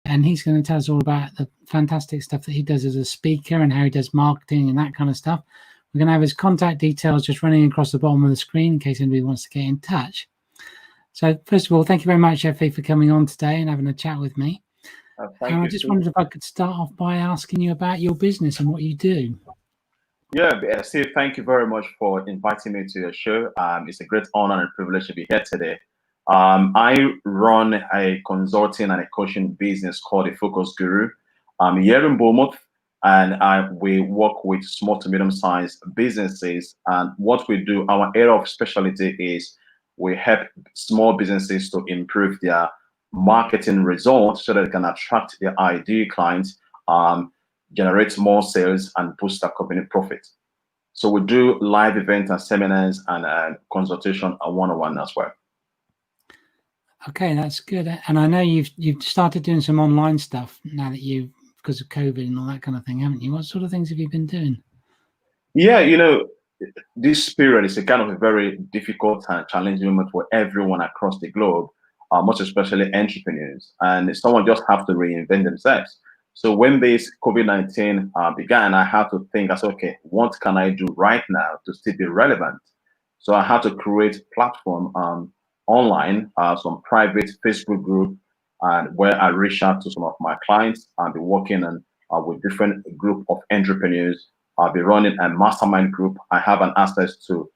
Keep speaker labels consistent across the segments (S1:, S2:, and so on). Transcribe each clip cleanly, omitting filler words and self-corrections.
S1: and he's going to tell us all about the fantastic stuff that he does as a speaker and how he does marketing and that kind of stuff. We're going to have his contact details just running across the bottom of the screen in case anybody wants to get in touch. So first of all, thank you very much, Effie, for coming on today and having a chat with me.
S2: Thank
S1: and
S2: you.
S1: I just wondered if I could start off by asking you about your business and what you do.
S2: Yeah, Steve, thank you very much for inviting me to your show. It's a great honor and privilege to be here today. I run a consulting and a coaching business called the Focus Guru. I'm here in Bournemouth, and we work with small to medium-sized businesses. And what we do, our area of specialty is we help small businesses to improve their marketing results so that they can attract their ideal clients, generate more sales, and boost their company profit. So we do live events and seminars and consultation and one-on-one as well.
S1: Okay, that's good. And I know you've started doing some online stuff now that because of COVID and all that kind of thing, haven't you? What sort of things have you been doing?
S2: Yeah, this period is a kind of a very difficult and challenging moment for everyone across the globe, most especially entrepreneurs. And someone just have to reinvent themselves. So when this COVID-19 began, I had to think, I said, okay, what can I do right now to still be relevant? So I had to create platform online, some private Facebook group, and where I reach out to some of my clients. I'll be working on with different group of entrepreneurs. I'll be running a mastermind group. I have an access to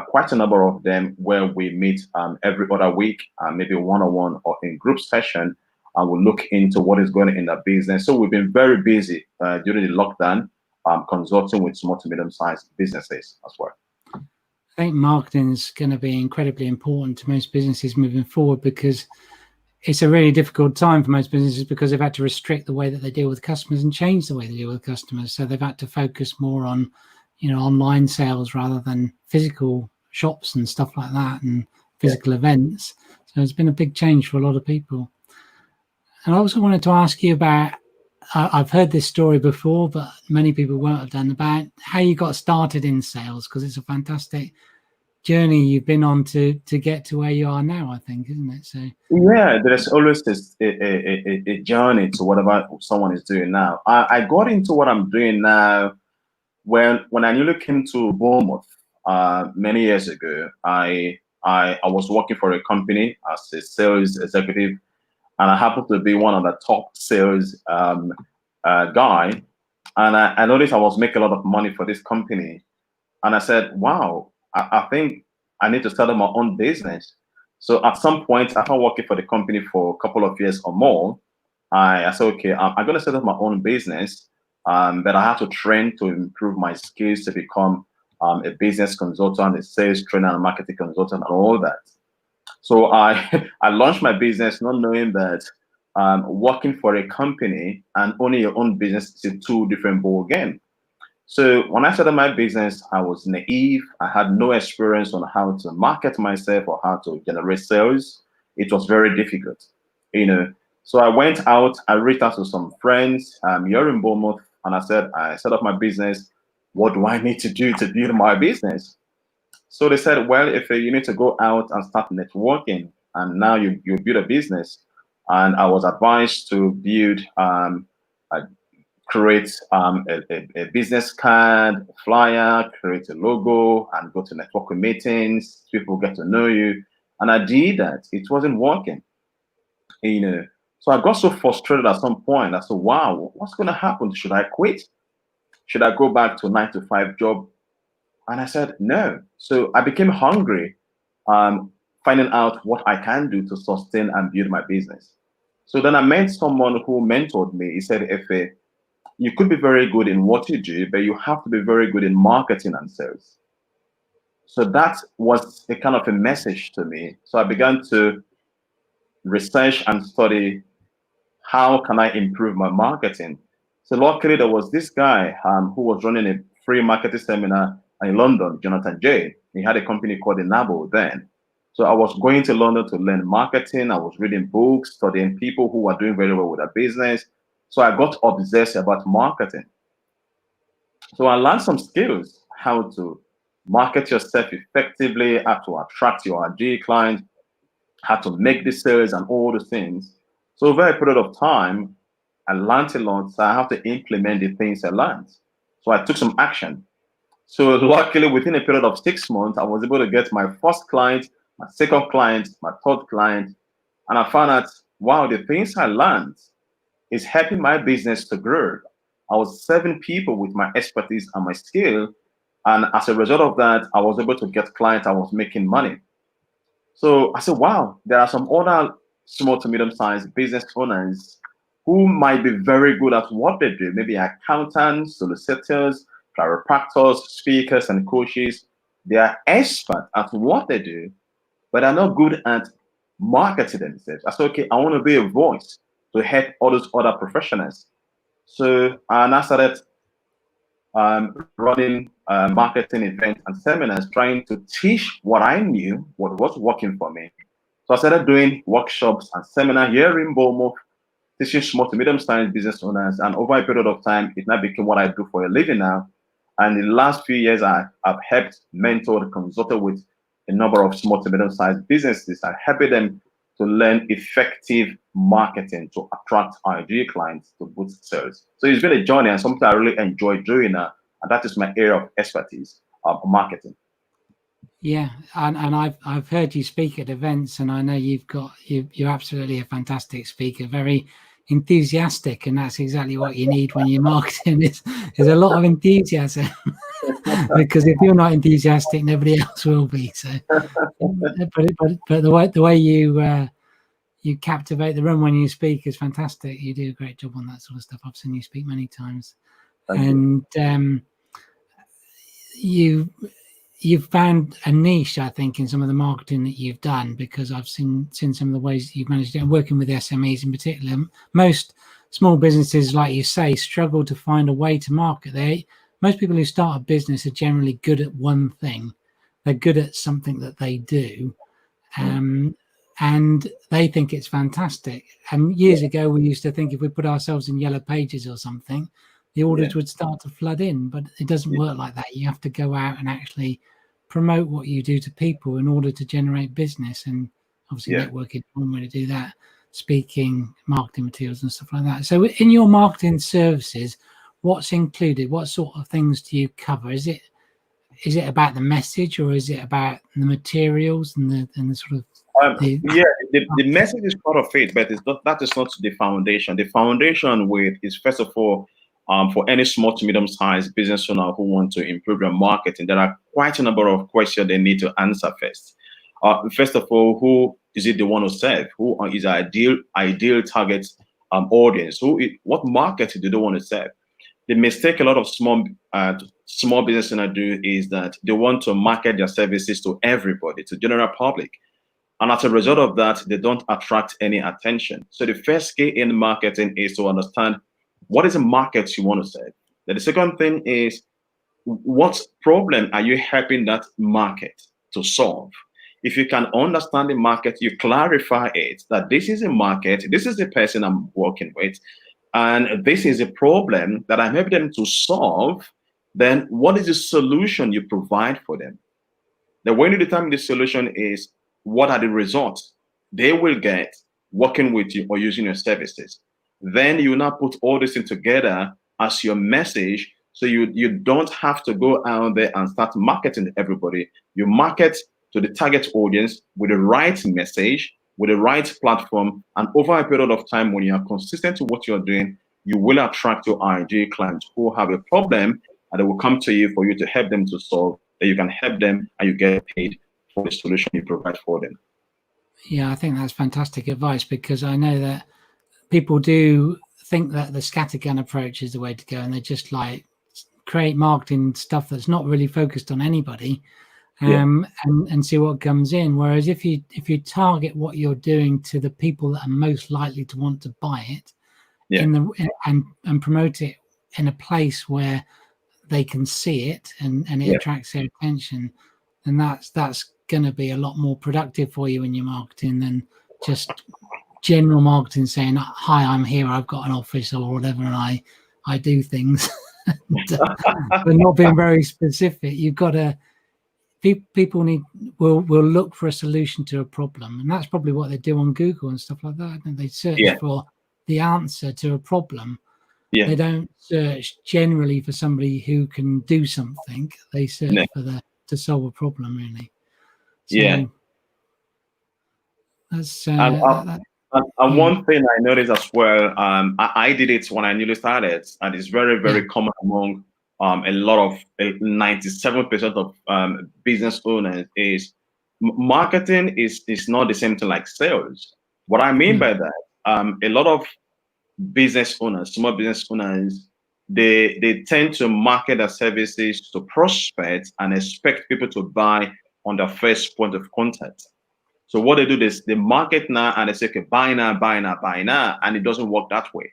S2: quite a number of them where we meet every other week, maybe one-on-one or in group session. And we'll look into what is going on in the business. So we've been very busy during the lockdown, consulting with small to medium-sized businesses as well.
S1: I think marketing is going to be incredibly important to most businesses moving forward because it's a really difficult time for most businesses because they've had to restrict the way that they deal with customers and change the way they deal with customers. So they've had to focus more on, online sales rather than physical shops and stuff like that and physical events. So it's been a big change for a lot of people. And I also wanted to ask you about, I've heard this story before, but many people won't have done, about how you got started in sales, because it's a fantastic journey you've been on to get to where you are now, I think, isn't it? So
S2: yeah, there's always a journey to whatever someone is doing now. I got into what I'm doing now when I newly came to Bournemouth many years ago. I was working for a company as a sales executive, and I happened to be one of the top sales guy. And I noticed I was making a lot of money for this company. And I said, wow, I think I need to start up my own business. So at some point, after working for the company for a couple of years or more, I said, okay, I'm going to set up my own business. But I had to train to improve my skills to become a business consultant, a sales trainer, and marketing consultant, and all that. So I I launched my business not knowing that working for a company and owning your own business is a two different ball game. So when I started my business, I was naive. I had no experience on how to market myself or how to generate sales. It was very difficult, you know. So I went out, I reached out to some friends here in Bournemouth, and I said, I set up my business. What do I need to do to build my business? So they said, well, if you need to go out and start networking, and now you build a business. And I was advised to build, create a business card, flyer, create a logo, and go to networking meetings. People get to know you. And I did that. It wasn't working, you know. So I got so frustrated at some point. I said, wow, what's going to happen? Should I quit? Should I go back to a 9-to-5 job? And I said, no. So I became hungry, finding out what I can do to sustain and build my business. So then I met someone who mentored me. He said, Efe, you could be very good in what you do, but you have to be very good in marketing and sales. So that was a kind of a message to me. So I began to research and study how can I improve my marketing. So luckily there was this guy who was running a free marketing seminar in London, Jonathan J. He had a company called Enable then. So I was going to London to learn marketing. I was reading books, studying people who were doing very well with their business. So I got obsessed about marketing. So I learned some skills, how to market yourself effectively, how to attract your ideal clients, how to make the sales and all the things. So over a period of time, I learned a lot. So I have to implement the things I learned. So I took some action. So luckily, within a period of 6 months, I was able to get my first client, my second client, my third client. And I found out, wow, the things I learned is helping my business to grow. I was serving people with my expertise and my skill. And as a result of that, I was able to get clients. I was making money. So I said, wow, there are some other small to medium-sized business owners who might be very good at what they do, maybe accountants, solicitors, chiropractors, speakers, and coaches. They are expert at what they do, but are not good at marketing themselves. I said, okay, I want to be a voice to help all those other professionals. So and I started running marketing events and seminars, trying to teach what I knew, what was working for me. So I started doing workshops and seminars here in Bournemouth, teaching small to medium-sized business owners. And over a period of time, it now became what I do for a living now. And in the last few years, I've helped, mentored, consulted with a number of small to medium-sized businesses and helping them to learn effective marketing to attract ideal clients to boost sales. So it's been a journey and something I really enjoy doing now. And that is my area of expertise, marketing.
S1: Yeah, and I've heard you speak at events, and I know you're absolutely a fantastic speaker, very enthusiastic, and that's exactly what you need when you're marketing. Is a lot of enthusiasm, because if you're not enthusiastic, nobody else will be. So, but the way you captivate the room when you speak is fantastic. You do a great job on that sort of stuff. I've seen you speak many times, and you've found a niche, I think, in some of the marketing that you've done, because I've seen some of the ways that you've managed to, working with SMEs in particular. Most small businesses, like you say, struggle to find a way to market. Most people who start a business are generally good at one thing. They're good at something that they do, and they think it's fantastic. And years ago, we used to think if we put ourselves in Yellow Pages or something, the orders would start to flood in, but it doesn't work like that. You have to go out and actually promote what you do to people in order to generate business. And obviously networking is one way to do that, speaking, marketing materials and stuff like that. So in your marketing services, what's included? What sort of things do you cover? Is it about the message, or is it about the materials and the sort of
S2: the message is part of it, but that is not the foundation. The foundation is, first of all, for any small to medium-sized business owner who want to improve their marketing, there are quite a number of questions they need to answer first. First of all, who is it they want to serve? Who is ideal target audience? What market do they want to serve? The mistake a lot of small business owners do is that they want to market their services to everybody, to general public. And as a result of that, they don't attract any attention. So the first key in marketing is to understand what is the market you want to serve. Then the second thing is, what problem are you helping that market to solve? If you can understand the market, you clarify it, that this is a market, this is the person I'm working with, and this is a problem that I'm helping them to solve. Then what is the solution you provide for them? Then when you determine the solution is, what are the results they will get working with you or using your services? Then you now put all this in together as your message, so you don't have to go out there and start marketing to everybody. You market to the target audience with the right message, with the right platform, and over a period of time, when you are consistent to what you're doing, you will attract your ideal clients who have a problem, and they will come to you for you to help them to solve, that you can help them and you get paid for the solution you provide for them.
S1: Yeah, I think that's fantastic advice, because I know that people do think that the scattergun approach is the way to go, and they just like create marketing stuff that's not really focused on anybody, and see what comes in. Whereas if you target what you're doing to the people that are most likely to want to buy it, and promote it in a place where they can see it and it attracts their attention, then that's going to be a lot more productive for you in your marketing than just general marketing saying, hi, I'm here, I've got an office or whatever, and I do things, but not being very specific. people will look for a solution to a problem, and that's probably what they do on Google and stuff like that. And they search for the answer to a problem.
S2: Yeah.
S1: They don't search generally for somebody who can do something. They search for to solve a problem, really. So that's
S2: one thing I noticed as well, I did it when I newly started, and it's very, very common among a lot of 97% of business owners is marketing is not the same thing like sales. What I mean by that, a lot of business owners, small business owners, they tend to market their services to prospects and expect people to buy on their first point of contact. So what they do is they market now and they say, okay, buy now, buy now, buy now, and it doesn't work that way.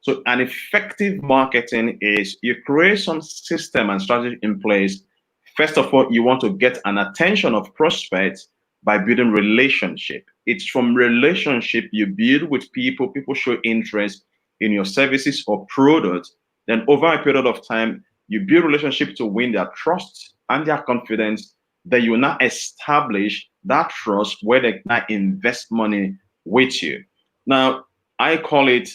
S2: So an effective marketing is you create some system and strategy in place. First of all, you want to get an attention of prospects by building relationship. It's from relationship you build with people, people show interest in your services or products. Then over a period of time, you build relationship to win their trust and their confidence. Then you will now establish that trust where they can invest money with you. Now, I call it,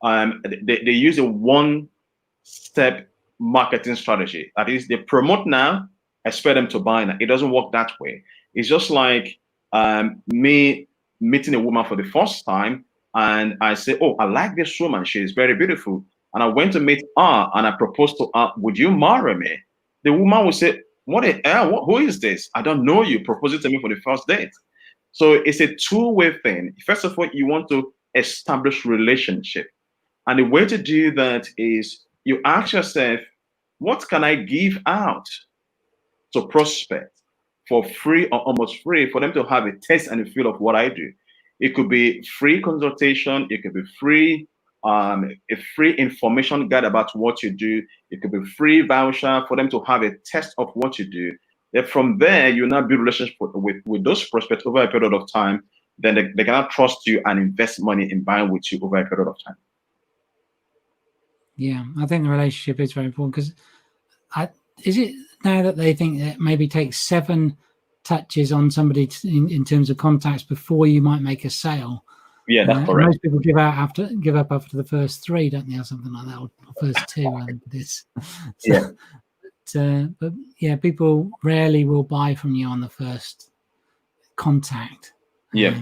S2: they use a one-step marketing strategy. That is, they promote now, expect them to buy now. It doesn't work that way. It's just like me meeting a woman for the first time, and I say, oh, I like this woman. She is very beautiful. And I went to meet her, and I proposed to her, would you marry me? The woman will say, what the hell? Who is this? I don't know you. Proposing to me for the first date. So it's a two-way thing. First of all, you want to establish relationship. And the way to do that is you ask yourself, what can I give out to prospects for free or almost free for them to have a taste and a feel of what I do? It could be free consultation. It could be free, a free information guide about what you do. It could be free voucher for them to have a test of what you do. Then from there, you now build relationship with those prospects over a period of time. Then they cannot trust you and invest money in buying with you over a period of time.
S1: Yeah, I think the relationship is very important because is it now that they think that maybe takes 7 touches on somebody in terms of contacts before you might make a sale?
S2: Yeah, that's correct.
S1: Most people give up after the first 3, don't they, or something like that, or first 2. I think it is. But yeah, people rarely will buy from you on the first contact.
S2: Yeah.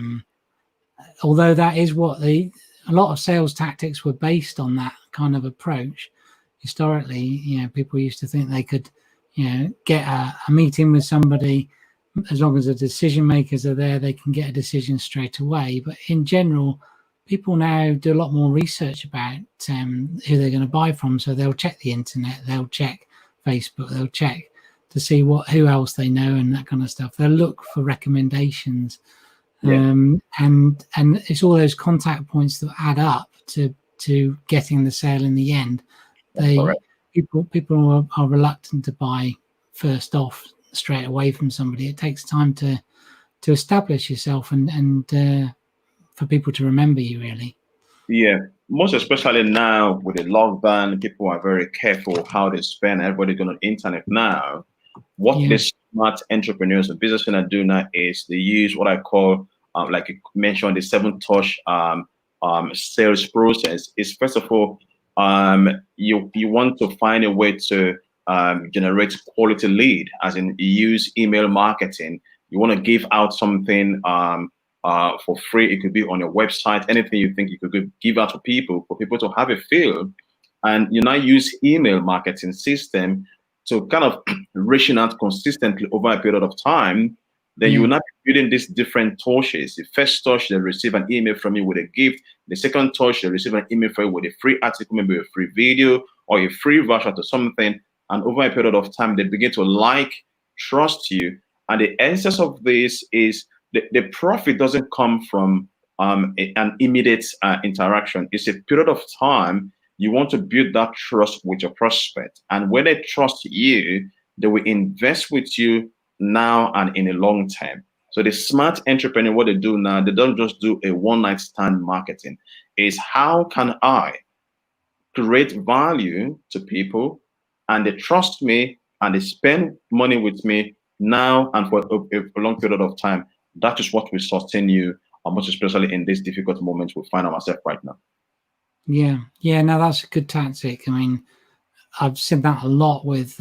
S1: Although that is what a lot of sales tactics were based on, that kind of approach. Historically, people used to think they could, get a meeting with somebody. As long as the decision makers are there, they can get a decision straight away. But in general, people now do a lot more research about who they're going to buy from. So they'll check the internet, they'll check Facebook, they'll check to see who else they know and that kind of stuff. They'll look for recommendations. And it's all those contact points that add up to getting the sale in the end. People are reluctant to buy first off straight away from somebody. It takes time to establish yourself and for people to remember you, really. Yeah,
S2: most especially now with the lockdown, people are very careful how they spend. Everybody's going on the internet now. What the smart entrepreneurs and business owners do now is they use what I call, like you mentioned, the 7-touch sales process. Is first of all, you want to find a way to generate quality lead, as in you use email marketing. You want to give out something for free. It could be on your website, anything you think you could give out to people for people to have a feel. And you now use email marketing system to kind of reaching out consistently over a period of time. Then you will not be building these different touches. The first touch, they receive an email from you with a gift. The second touch, they receive an email from you with a free article, maybe a free video or a free voucher to something. And over a period of time, they begin to like, trust you. And the essence of this is the profit doesn't come from an immediate interaction. It's a period of time. You want to build that trust with your prospect. And when they trust you, they will invest with you now and in a long term. So the smart entrepreneur, what they do now, they don't just do a one-night stand marketing. Is how can I create value to people and they trust me and they spend money with me now and for a long period of time. That is what will sustain you, most especially in this difficult moment we find ourselves right now.
S1: Yeah, yeah, no, that's a good tactic. I mean, I've seen that a lot with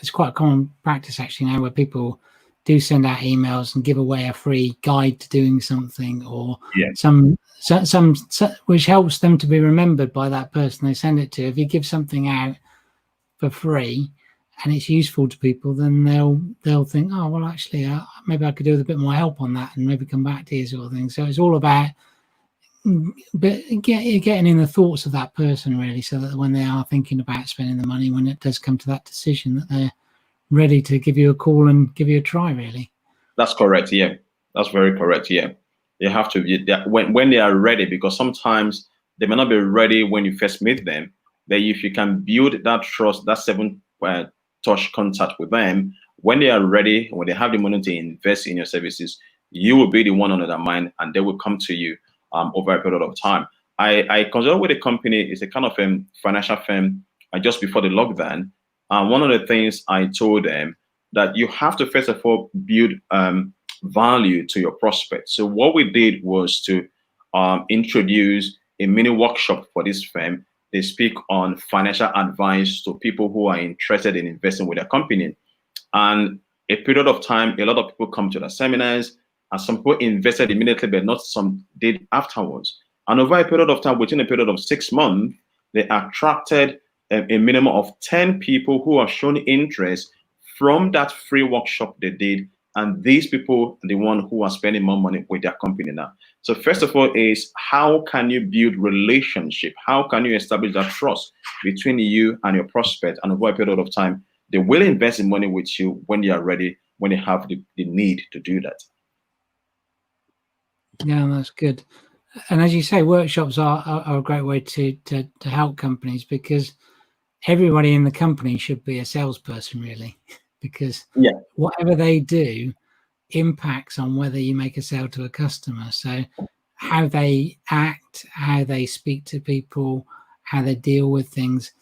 S1: it's quite a common practice actually now, where people do send out emails and give away a free guide to doing something, or some which helps them to be remembered by that person they send it to. If you give something out for free and it's useful to people, then they'll think, oh well, actually maybe I could do with a bit more help on that, and maybe come back to you, sort of thing. So it's all about getting in the thoughts of that person, really, so that when they are thinking about spending the money, when it does come to that decision, that they're ready to give you a call and give you a try, really.
S2: That's correct. Yeah, that's very correct. Yeah, they have to be when they are ready, because sometimes they may not be ready when you first meet them. But if you can build that trust, that seven touch contact with them, when they are ready, when they have the money to invest in your services, you will be the one under their mind, and they will come to you over a period of time. I consider with a company is a kind of financial firm just before the lockdown. One of the things I told them that you have to first of all build value to your prospects. So what we did was to introduce a mini workshop for this firm. They speak on financial advice to people who are interested in investing with their company. And a period of time, a lot of people come to the seminars, and some people invested immediately, but not some did afterwards. And over a period of time, within a period of 6 months, they attracted a minimum of 10 people who have shown interest from that free workshop they did. And these people are the one who are spending more money with their company now. So first of all is, how can you build relationship? How can you establish that trust between you and your prospect? And over a period of time, they will invest in money with you when they are ready, when they have the need to do that.
S1: Yeah, that's good. And as you say, workshops are a great way to help companies, because everybody in the company should be a salesperson, really, because whatever they do impacts on whether you make a sale to a customer. So how they act, how they speak to people, how they deal with things,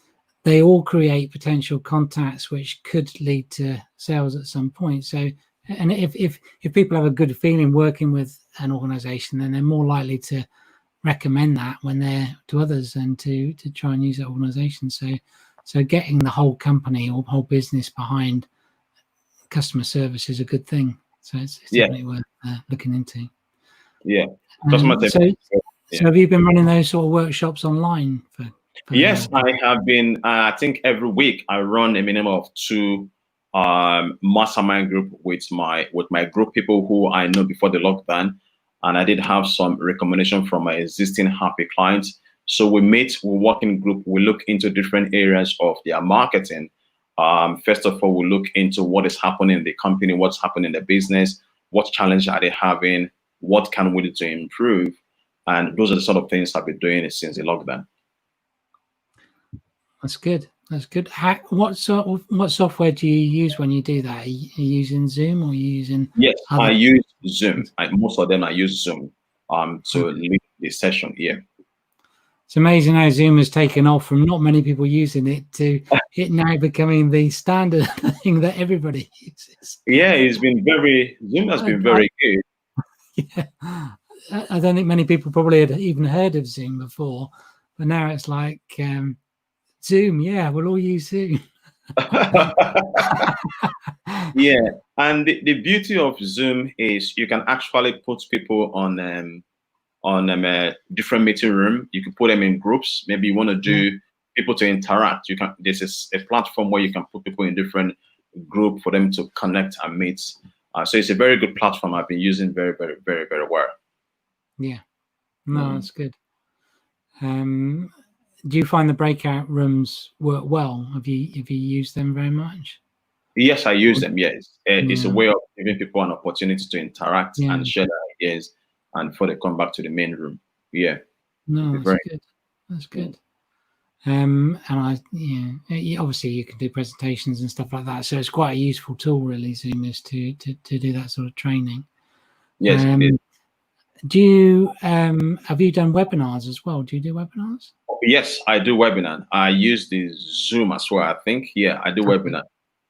S1: they all create potential contacts which could lead to sales at some point. So, and if people have a good feeling working with an organization, then they're more likely to recommend that when they're to others, and to try and use that organization. So getting the whole company or whole business behind customer service is a good thing. So it's definitely worth looking into.
S2: Yeah.
S1: So have you been running those sort of workshops online?
S2: Yes, I have been. I think every week I run a minimum of 2 mastermind group with my group people who I know before the lockdown, and I did have some recommendation from my existing happy clients. So we meet, we work in group, we look into different areas of their marketing. First of all, we look into what is happening in the company, what's happening in the business, what challenge are they having, what can we do to improve, and those are the sort of things I've been doing since the lockdown.
S1: That's good. That's good. What software do you use when you do that? Are you using Zoom, or are you using?
S2: Yes, I use Zoom. Most of them I use Zoom to lead the session here.
S1: It's amazing how Zoom has taken off from not many people using it to it now becoming the standard thing that everybody uses.
S2: Yeah, Zoom has been very good.
S1: Yeah, I don't think many people probably had even heard of Zoom before, but now it's like Zoom. Yeah, we'll all use Zoom.
S2: Yeah, and the beauty of Zoom is you can actually put people on a different meeting room. You can put them in groups. Maybe you want to do people to interact. You can. This is a platform where you can put people in different group for them to connect and meet. So it's a very good platform. I've been using very, very, very, very well.
S1: Yeah, no, that's good. Do you find the breakout rooms work well? Have you used them very much?
S2: Yes, I use them. Yes, it's a way of giving people an opportunity to interact and share their ideas, and before they come back to the main room. Yeah.
S1: No, that's good. That's good. And obviously you can do presentations and stuff like that. So it's quite a useful tool, really. Zoom is to do that sort of training.
S2: Yes.
S1: Do you have you done webinars as well? Do you do webinars?
S2: Yes, I do webinar. I use the Zoom as well, I think. Yeah, I do webinar.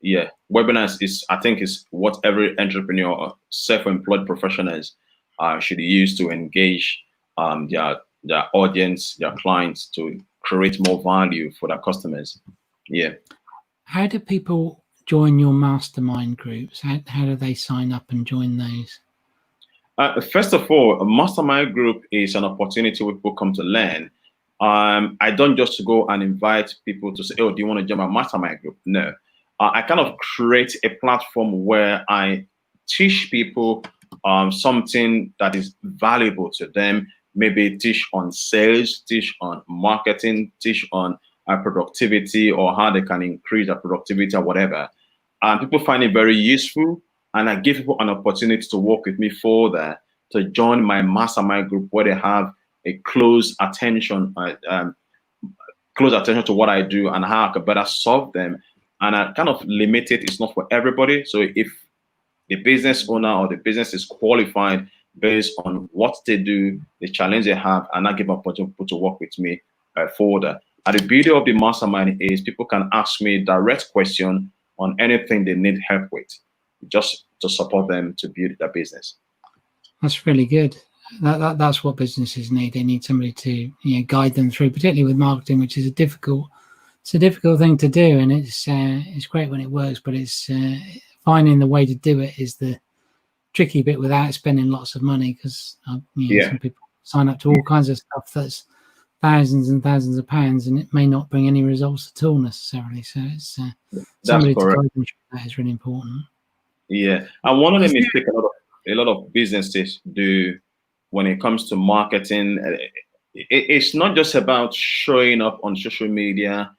S2: Yeah, webinars is, I think, is what every entrepreneur or self-employed professionals should use to engage their audience, their clients, to create more value for their customers. Yeah.
S1: How do people join your mastermind groups? How do they sign up and join those?
S2: First of all, a mastermind group is an opportunity where people come to learn. I don't just go and invite people to say, "Oh, do you want to join my mastermind group?" No, I kind of create a platform where I teach people something that is valuable to them. Maybe teach on sales, teach on marketing, teach on productivity, or how they can increase their productivity or whatever. And people find it very useful. And I give people an opportunity to work with me further, to join my mastermind group where they have a close attention to what I do and how I can better solve them. And I kind of limit it. It's not for everybody. So if the business owner or the business is qualified based on what they do, the challenge they have, and I give them opportunity to work with me further. And the beauty of the mastermind is people can ask me direct questions on anything they need help with, just to support them to build their business.
S1: That's really good. That's what businesses need. They need somebody to guide them through, particularly with marketing, which is a difficult thing to do. And it's great when it works, but it's finding the way to do it is the tricky bit without spending lots of money, because some people sign up to all kinds of stuff that's thousands and thousands of pounds, and it may not bring any results at all necessarily. So it's somebody to guide them through that is really important.
S2: Yeah, and one of the mistakes a lot of businesses do when it comes to marketing, it's not just about showing up on social media,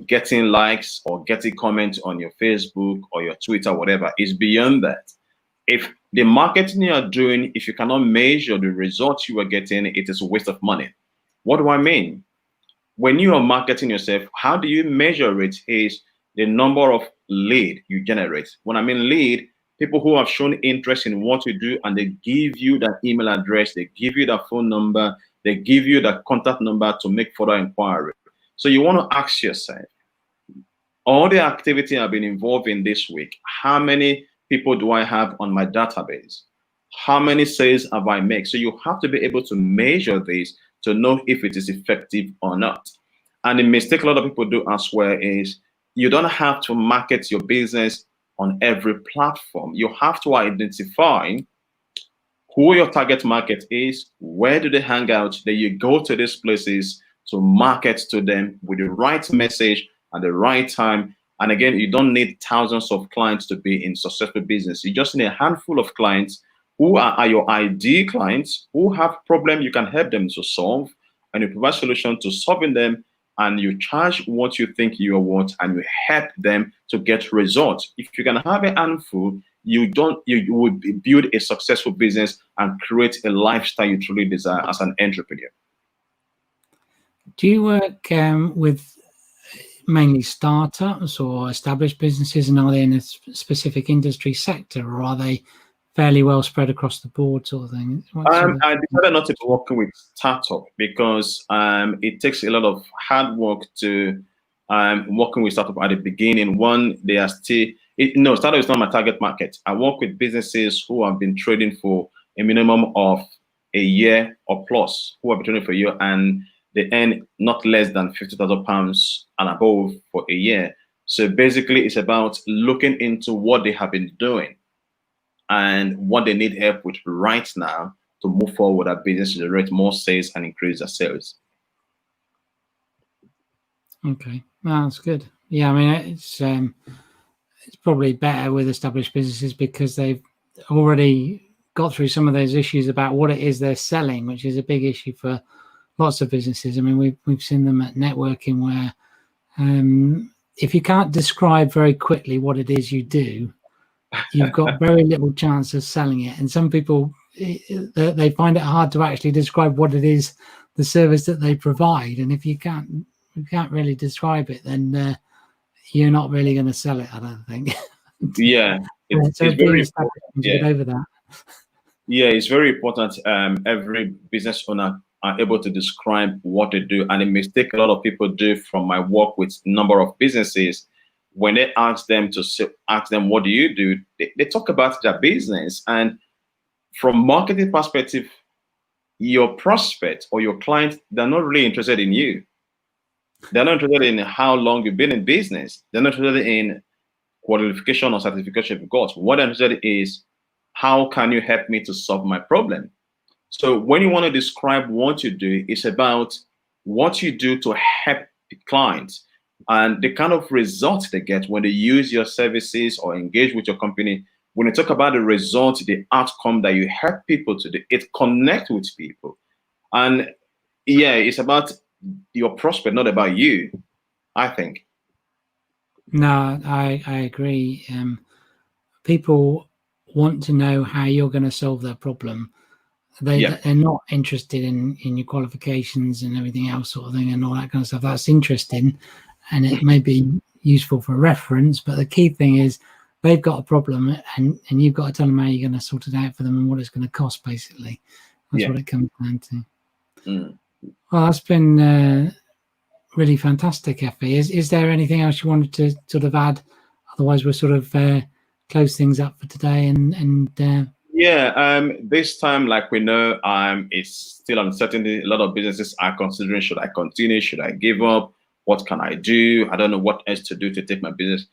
S2: getting likes or getting comments on your Facebook or your Twitter, whatever. It's beyond that. If the marketing you are doing, if you cannot measure the results you are getting, it is a waste of money. What do I mean? When you are marketing yourself, how do you measure it? Is the number of lead you generate. When I mean lead, people who have shown interest in what you do, and they give you that email address, they give you that phone number, they give you that contact number to make further inquiry. So you want to ask yourself, all the activity I've been involved in this week, how many people do I have on my database? How many sales have I made? So you have to be able to measure this to know if it is effective or not. And the mistake a lot of people do as well is you don't have to market your business on every platform. You have to identify who your target market is, where do they hang out, then you go to these places to market to them with the right message at the right time. And again, you don't need thousands of clients to be in successful business. You just need a handful of clients who are your ideal clients, who have problems you can help them to solve, and you provide solutions to solving them, and you charge what you think you are worth, and you help them to get results. If you can have a handful, you would build a successful business and create a lifestyle you truly desire as an entrepreneur.
S1: Do you work with mainly startups or established businesses, and are they in a specific industry sector, or are they fairly well spread across the board, sort of thing?
S2: I decided not to be working with startup because it takes a lot of hard work to working with startup at the beginning. One, they are still startup is not my target market. I work with businesses who have been trading for a minimum of a year or plus, who have been trading for a year, and they earn not less than £50,000 and above for a year. So basically, it's about looking into what they have been doing and what they need help with right now to move forward with their business, to generate more sales and increase their sales.
S1: Okay, well, that's good. Yeah, I mean, it's probably better with established businesses because they've already got through some of those issues about what it is they're selling, which is a big issue for lots of businesses. I mean, we've seen them at networking where if you can't describe very quickly what it is you do, you've got very little chance of selling it. And some people, they find it hard to actually describe what it is, the service that they provide. And if you can't really describe it, then you're not really going to sell it, I don't think.
S2: Yeah, it's very important.
S1: To get over that.
S2: Yeah, it's very important. Every business owner are able to describe what they do. And a mistake a lot of people do from my work with a number of businesses, when they ask them what do you do, they talk about their business. And from marketing perspective, your prospect or your client, they're not really interested in you. They're not interested in how long you've been in business. They're not interested in qualification or certification you've got. What they're interested in is, how can you help me to solve my problem? So when you want to describe what you do, it's about what you do to help the clients and the kind of results they get when they use your services or engage with your company. When you talk about the result, the outcome that you help people to do, it connects with people. And yeah, it's about your prospect, not about you, I think.
S1: No, I agree. People want to know how you're going to solve their problem. They're not interested in your qualifications and everything else sort of thing and all that kind of stuff. That's interesting, and it may be useful for reference, but the key thing is they've got a problem, and you've got to tell them how you're going to sort it out for them and what it's going to cost, basically. That's what it comes down to. Well, that's been really fantastic, Effie. Is there anything else you wanted to sort of add? Otherwise, we'll sort of close things up for today.
S2: This time, like we know, it's still uncertainty. A lot of businesses are considering, should I continue? Should I give up? What can I do? I don't know what else to do to take my business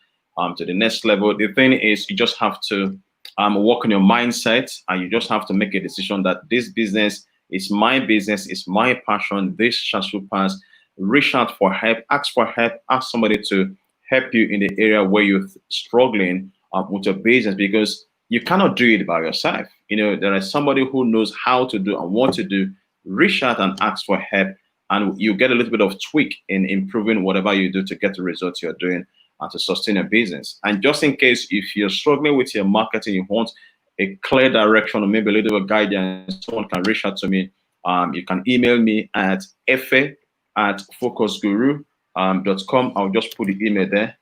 S2: to the next level. The thing is, you just have to work on your mindset, and you just have to make a decision that this business is my business, it's my passion. This shall pass. Reach out for help, ask for help, ask somebody to help you in the area where you're struggling with your business, because you cannot do it by yourself. You know, there is somebody who knows how to do and what to do. Reach out and ask for help, and you get a little bit of tweak in improving whatever you do to get the results you're doing and to sustain your business. And just in case, if you're struggling with your marketing, you want a clear direction or maybe a little bit of guidance, someone can reach out to me. You can email me at focusguru.com. I'll just put the email there.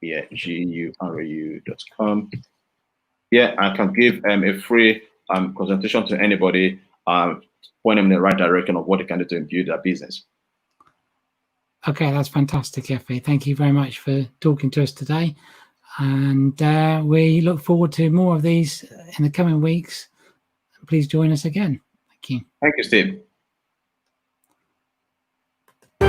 S2: guru.com. Yeah, I can give a free consultation to anybody, point them in the right direction of what they can do to build their business.
S1: Okay, that's fantastic, Effie. Thank you very much for talking to us today. And we look forward to more of these in the coming weeks. Please join us again. Thank you.
S2: Thank you, Steve.